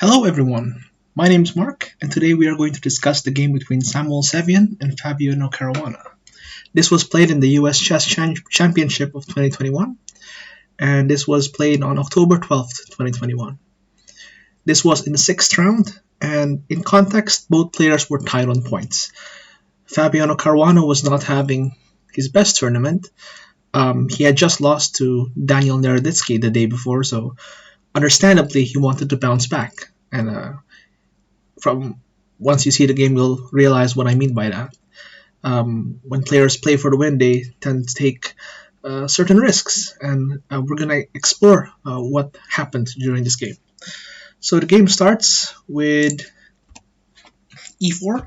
Hello everyone, my name is Mark, and today we are going to discuss the game between Samuel Sevian and Fabiano Caruana. This was played in the US Chess Championship of 2021, and this was played on October 12th, 2021. This was in the sixth round, and in context, both players were tied on points. Fabiano Caruana was not having his best tournament. He had just lost to Daniel Naroditsky the day before, so understandably he wanted to bounce back. And from once you see the game, you'll realize what I mean by that. When players play for the win, they tend to take certain risks, and we're gonna explore what happened during this game. So the game starts with e4,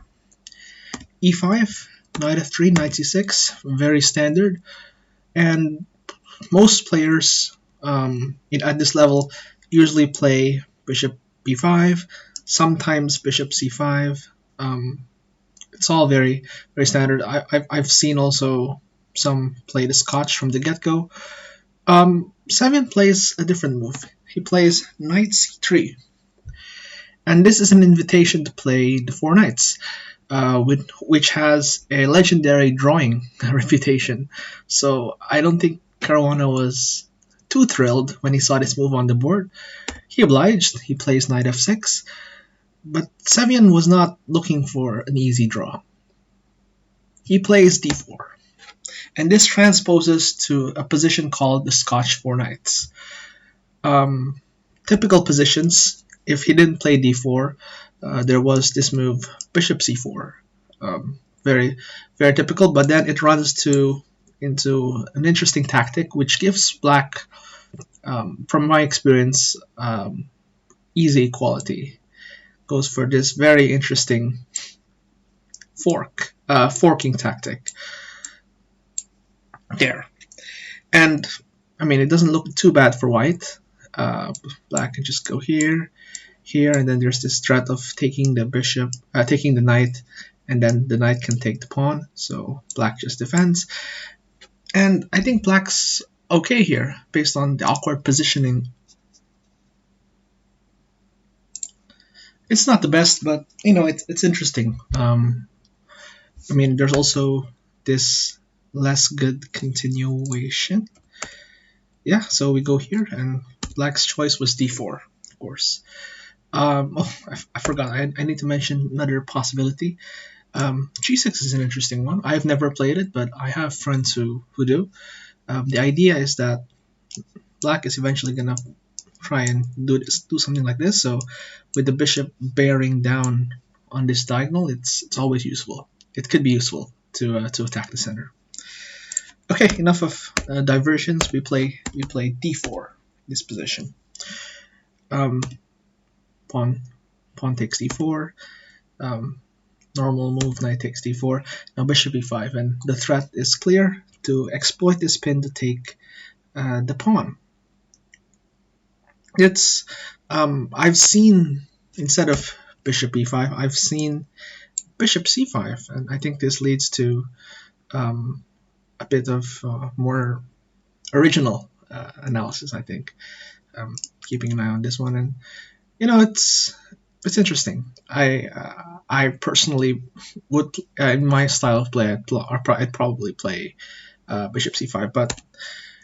e5, knight f3, knight c6, very standard, and most players at this level usually play bishop b5, sometimes bishop c5. It's all very standard. I've seen also some play the Scotch from the get-go. Sevian plays a different move. He plays knight c3, and this is an invitation to play the four knights, which has a legendary drawing reputation. So I don't think Caruana was too thrilled when he saw this move on the board. He obliged. He plays knight f6, but Sevian was not looking for an easy draw. He plays d4, and this transposes to a position called the Scotch four knights. Typical positions, if he didn't play d4, there was this move bishop c4. Very typical, but then it runs into an interesting tactic which gives black, from my experience, easy equality. Goes for this very interesting forking tactic there. And I mean, it doesn't look too bad for white. Black can just go here, and then there's this threat of taking the bishop, taking the knight, and then the knight can take the pawn. So black just defends, and I think black's okay here based on the awkward positioning. It's not the best, but it's interesting. I mean, there's also this less good continuation. Yeah, so we go here, and black's choice was d4, of course. I forgot. I need to mention another possibility. G6 is an interesting one. I've never played it, but I have friends who do. The idea is that black is eventually gonna try and do something like this. So with the bishop bearing down on this diagonal, it's always useful. It could be useful to attack the center. Okay, enough of diversions. We play d4, this position. Pawn takes d4. Normal move, knight takes d4. Now bishop e5, and the threat is clear to exploit this pin to take the pawn. It's I've seen, instead of bishop e5, I've seen bishop c5, and I think this leads to a bit of more original analysis. I think keeping an eye on this one, and it's interesting. I personally would, in my style of play, I'd probably play bishop c5, but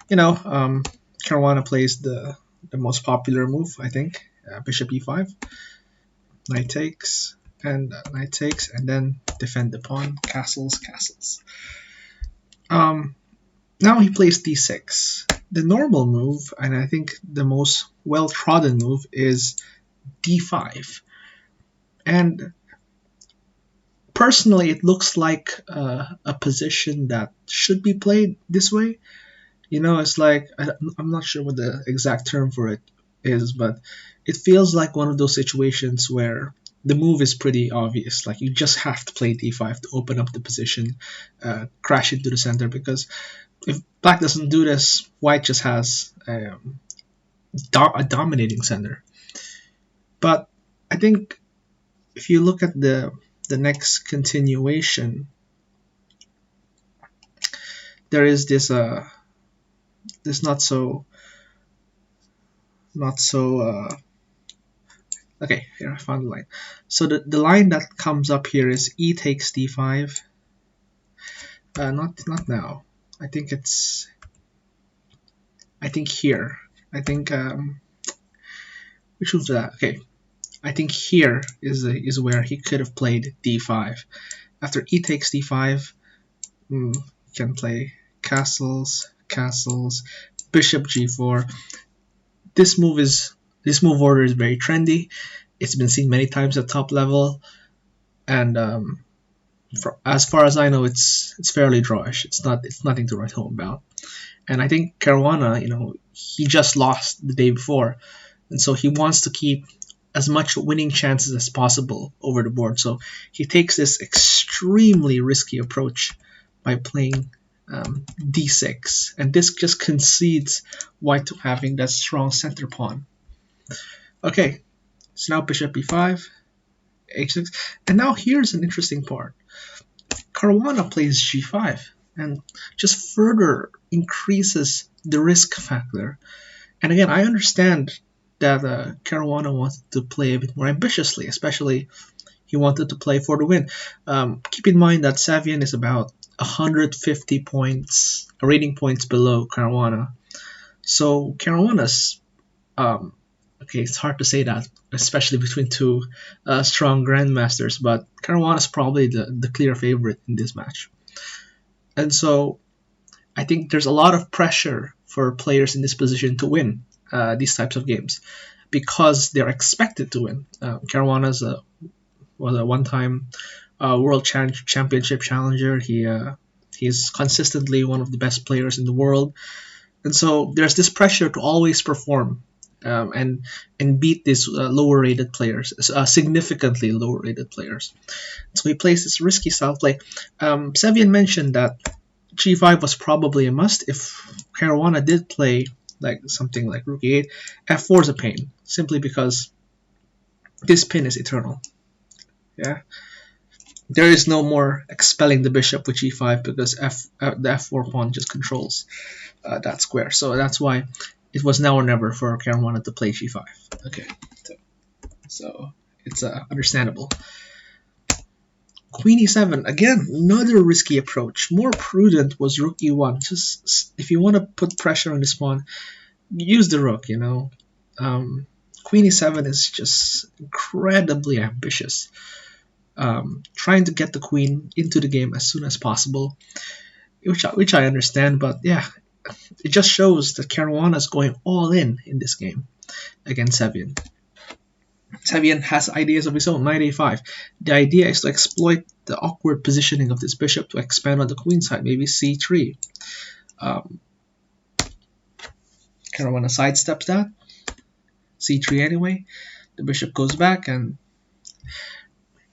Caruana plays the most popular move, I think, bishop e5, knight takes, and then defend the pawn, castles. Now he plays d6. The normal move, and I think the most well-trodden move, is d5. And personally, it looks like a position that should be played this way. It's like, I'm not sure what the exact term for it is, but it feels like one of those situations where the move is pretty obvious. Like, you just have to play d5 to open up the position, crash into the center, because if black doesn't do this, white just has a dominating center. But I think if you look at the next continuation, there is this not so Okay, here I found the line. So the line that comes up here is e takes d5. Not now. I think it's here. I think which one's that? Okay, I think here is where he could have played d5. After e takes d5, you can play castles, bishop g4. This move order is very trendy. It's been seen many times at top level, and as far as I know, it's fairly drawish. It's nothing to write home about. And I think Caruana, he just lost the day before, and so he wants to keep as much winning chances as possible over the board. So he takes this extremely risky approach by playing d6, and this just concedes white to having that strong center pawn. Okay, so now bishop e5, h6, and now here's an interesting part. Caruana plays g5 and just further increases the risk factor. And again, I understand that Caruana wanted to play a bit more ambitiously, especially he wanted to play for the win. Keep in mind that Sevian is about 150 points, rating points below Caruana. So Caruana's, okay, it's hard to say that, especially between two strong grandmasters, but Caruana's probably the clear favorite in this match. And so I think there's a lot of pressure for players in this position to win these types of games because they're expected to win. Caruana's was a one-time world championship challenger. He's consistently one of the best players in the world, and so there's this pressure to always perform and beat these lower-rated players, significantly lower-rated players. So he plays this risky style play. Sevian mentioned that g5 was probably a must. If Caruana did play like something like rook e8, f4 is a pain, simply because this pin is eternal. Yeah, there is no more expelling the bishop with g5 because the f4 pawn just controls that square. So that's why it was now or never for Caruana to play g5. Okay, so it's understandable. Queen e7, again, another risky approach. More prudent was rook e1. Just if you want to put pressure on this pawn, use the rook. Queen e7 is just incredibly ambitious. Trying to get the queen into the game as soon as possible, which I understand, but yeah, it just shows that Caruana is going all in this game against Sevian. Sevian has ideas of his own. Knight a5. The idea is to exploit the awkward positioning of this bishop to expand on the queen side, maybe c3. Caruana sidesteps that. c3 anyway. The bishop goes back, and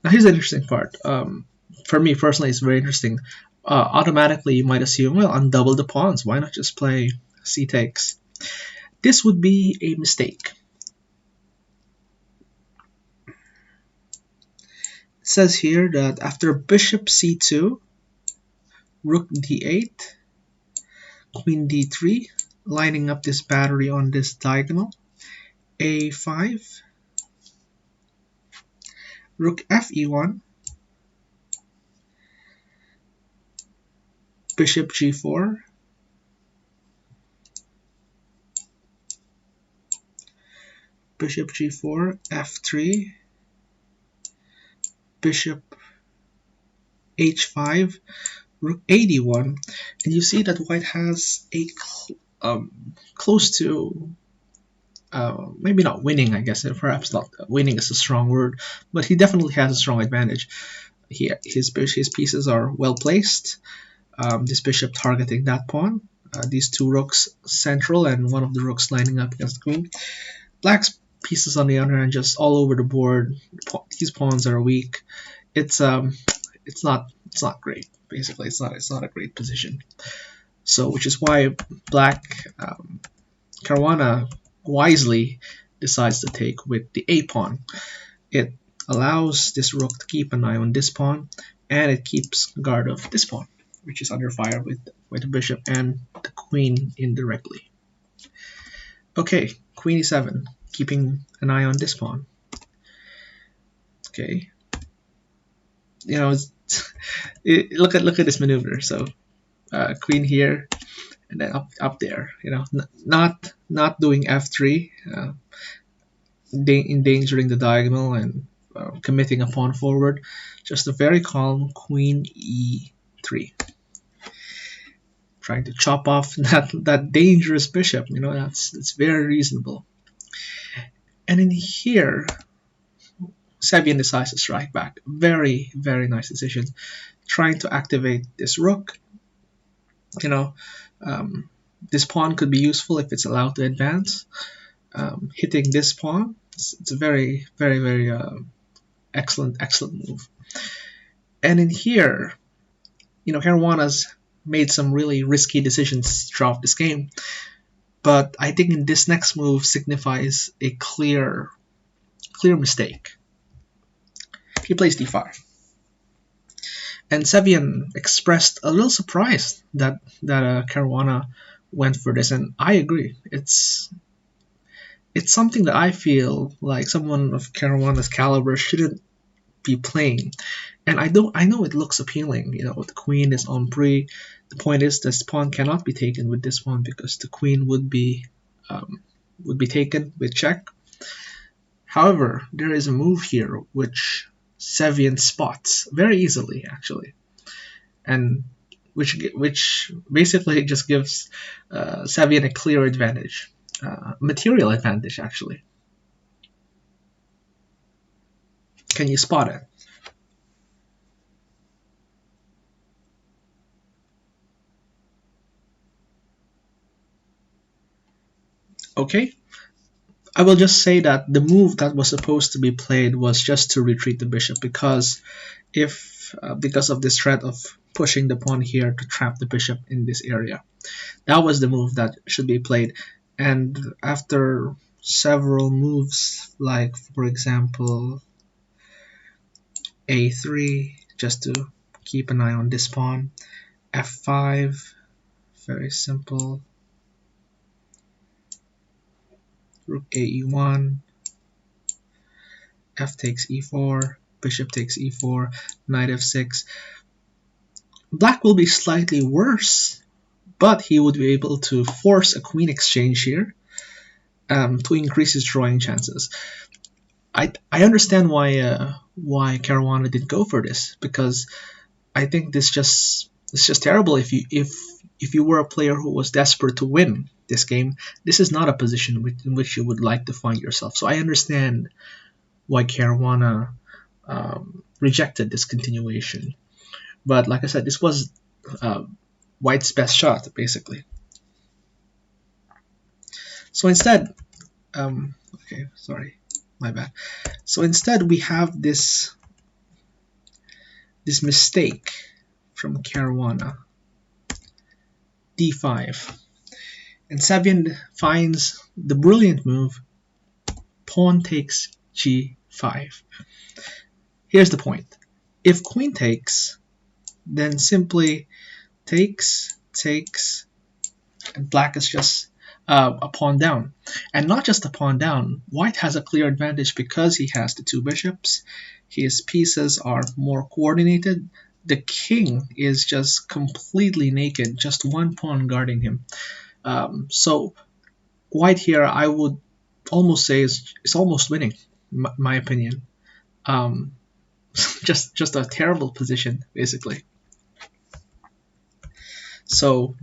now here's the interesting part. For me personally, it's very interesting. Automatically, you might assume, well, undouble the pawns. Why not just play c takes? This would be a mistake. It says here that after bishop c2, rook d8, queen d3, lining up this battery on this diagonal, a5, rook fe1, bishop g4, bishop g4, f3, bishop h5, rook a1, and you see that white has a close to maybe not winning, I guess, perhaps not winning is a strong word, but he definitely has a strong advantage. His pieces are well placed. This bishop targeting that pawn, these two rooks central, and one of the rooks lining up against the queen. Black's pieces on the other hand just all over the board. These pawns are weak. It's not great. Basically, it's not a great position. So, which is why Black Caruana wisely decides to take with the a pawn. It allows this rook to keep an eye on this pawn, and it keeps guard of this pawn, which is under fire with the bishop and the queen indirectly. Okay, queen e7, keeping an eye on this pawn. Okay, you know, look at this maneuver. So queen here, and then up there. You know, not doing f3, endangering the diagonal and committing a pawn forward. Just a very calm queen e3, trying to chop off that dangerous bishop. You know, that's very reasonable. And in here, Sevian decides to strike back. Very, very nice decision. Trying to activate this rook. You know, this pawn could be useful if it's allowed to advance. Hitting this pawn, it's a very, very, very excellent move. And in here, you know, Caruana's made some really risky decisions throughout this game, but I think in this next move signifies a clear mistake. He plays d5. And Sevian expressed a little surprise that Caruana went for this, and I agree. It's something that I feel like someone of Caruana's caliber shouldn't be playing. And I know it looks appealing. You know, the queen is on pre. The point is this pawn cannot be taken with this one because the queen would be taken with check. However, there is a move here which Sevian spots very easily, actually, and which basically just gives Sevian a clear advantage, material advantage, actually. Can you spot it? Okay. I will just say that the move that was supposed to be played was just to retreat the bishop, because because of this threat of pushing the pawn here to trap the bishop in this area. That was the move that should be played. And after several moves, like for example a3, just to keep an eye on this pawn, f5, very simple, rook a e1, f takes e4, bishop takes e4, knight f6. Black will be slightly worse, but he would be able to force a queen exchange here to increase his drawing chances. I understand why Caruana didn't go for this, because I think it's just terrible. If you were a player who was desperate to win this game, this is not a position in which you would like to find yourself. So I understand why Caruana rejected this continuation. But like I said, this was White's best shot, basically. So instead, okay, sorry, my bad. So instead, we have this mistake from Caruana, d5, and Sevian finds the brilliant move, pawn takes g5. Here's the point: if queen takes, then simply takes, and black is just a pawn down. And not just a pawn down, white has a clear advantage because he has the two bishops. His pieces are more coordinated. The king is just completely naked, just one pawn guarding him. So white here, I would almost say is almost winning, my opinion. Um, just a terrible position, basically. So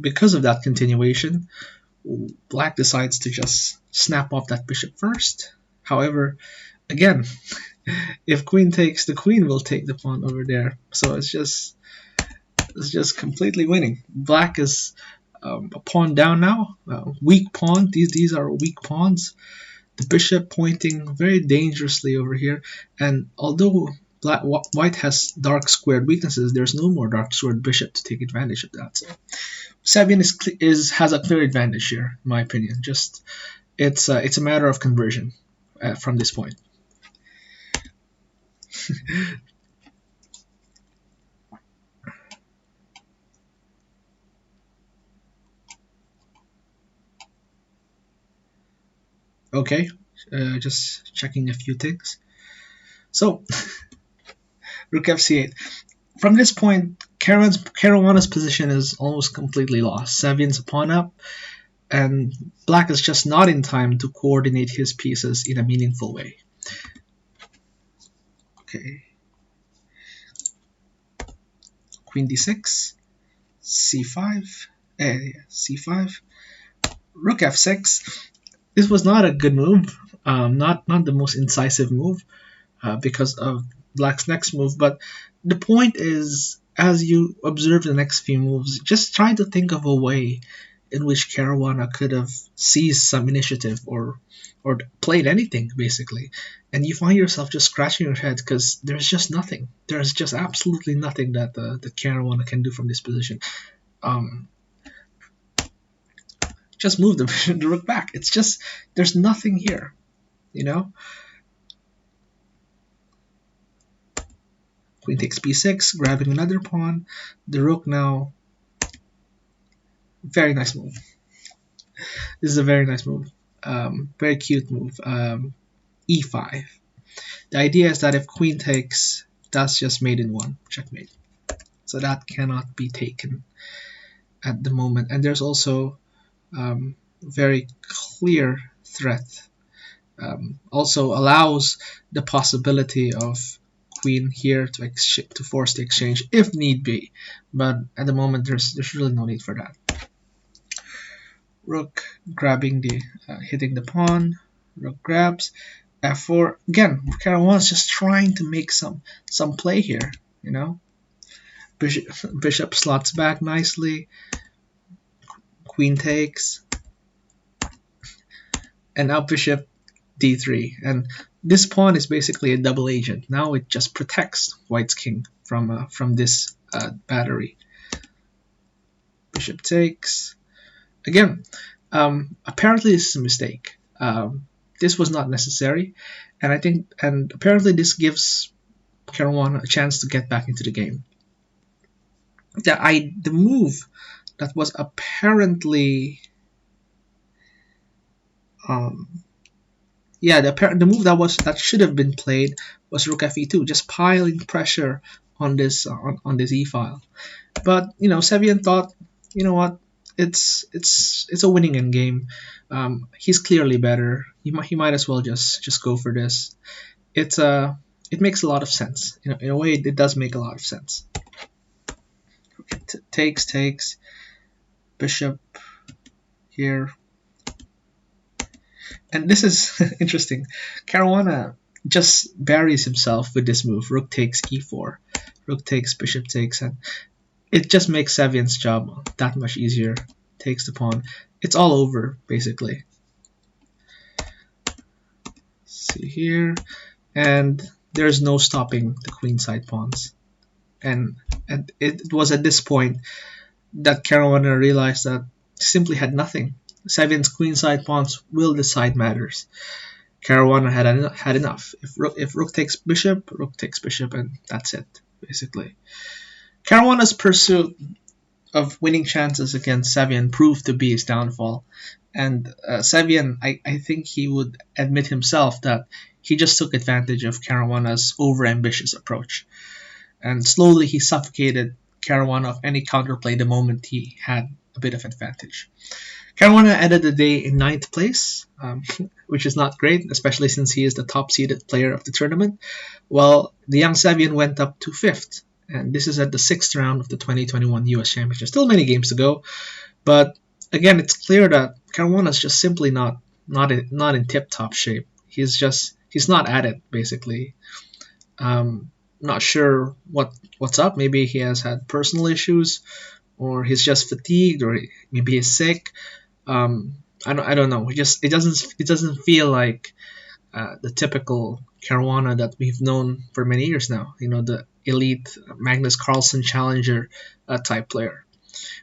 because of that continuation, black decides to just snap off that bishop first. However, again, if queen takes, the queen will take the pawn over there. So it's just completely winning. Black is a pawn down now. Weak pawn. These are weak pawns. The bishop pointing very dangerously over here. And although white has dark squared weaknesses, there's no more dark squared bishop to take advantage of that. So Sevian has a clear advantage here, in my opinion. Just it's a matter of conversion from this point. Okay, just checking a few things. So, Rook FC8. From this point, Caruana's position is almost completely lost. Sevian's a pawn up, and Black is just not in time to coordinate his pieces in a meaningful way. Okay. Queen d6, c5, c5, Rook f6. This was not a good move, not the most incisive move because of Black's next move. But the point is, as you observe the next few moves, just try to think of a way in which Caruana could have seized some initiative or played anything basically, and you find yourself just scratching your head because there's just nothing. There's just absolutely nothing that the Caruana can do from this position. Um, just move the rook back. It's just there's nothing here, you know. Queen takes b6, grabbing another pawn. The rook now. Very nice move. This is a very nice move. Very cute move. E5. The idea is that if queen takes, that's just mate in one, checkmate. So that cannot be taken at the moment. And there's also very clear threat. Also allows the possibility of queen here to force the exchange if need be. But at the moment, there's really no need for that. Rook grabbing hitting the pawn. Rook grabs. F4. Again, Caruana's just trying to make some play here, you know. Bishop slots back nicely. Queen takes. And now bishop d3. And this pawn is basically a double agent. Now it just protects White's king from this battery. Bishop takes. Again, apparently this is a mistake. This was not necessary, and apparently this gives Caruana a chance to get back into the game. The move that was apparently the move that should have been played was Rook fe2, just piling pressure on this on this e-file. But you know, Sevian thought, you know what, it's a winning endgame. He's clearly better. He might as well just go for this. It makes a lot of sense. You know, in a way, it does make a lot of sense. Takes, bishop here, and this is interesting. Caruana just buries himself with this move. Rook takes e4, rook takes, bishop takes, and it just makes Sevian's job that much easier. Takes the pawn. It's all over, basically. See here, and there's no stopping the queenside pawns. And it was at this point that Caruana realized that simply had nothing. Sevian's queenside pawns will decide matters. Caruana had enough. If rook takes bishop, and that's it, basically. Caruana's pursuit of winning chances against Sevian proved to be his downfall. And Sevian, I think he would admit himself that he just took advantage of Caruana's overambitious approach. And slowly he suffocated Caruana of any counterplay the moment he had a bit of advantage. Caruana ended the day in 9th place, which is not great, especially since he is the top-seeded player of the tournament, while the young Sevian went up to 5th. And this is at the 6th round of the 2021 US Championship. Still many games to go, but again, it's clear that Caruana is just simply not in tip-top shape. He's not at it, basically. Not sure what's up. Maybe he has had personal issues, or he's just fatigued, or maybe he's sick. I don't know. It doesn't feel like the typical Caruana that we've known for many years now. You know, the elite Magnus Carlsen challenger type player.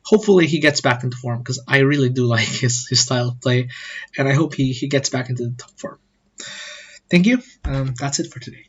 Hopefully he gets back into form, because I really do like his style of play, and I hope he gets back into the top form. Thank you. That's it for today.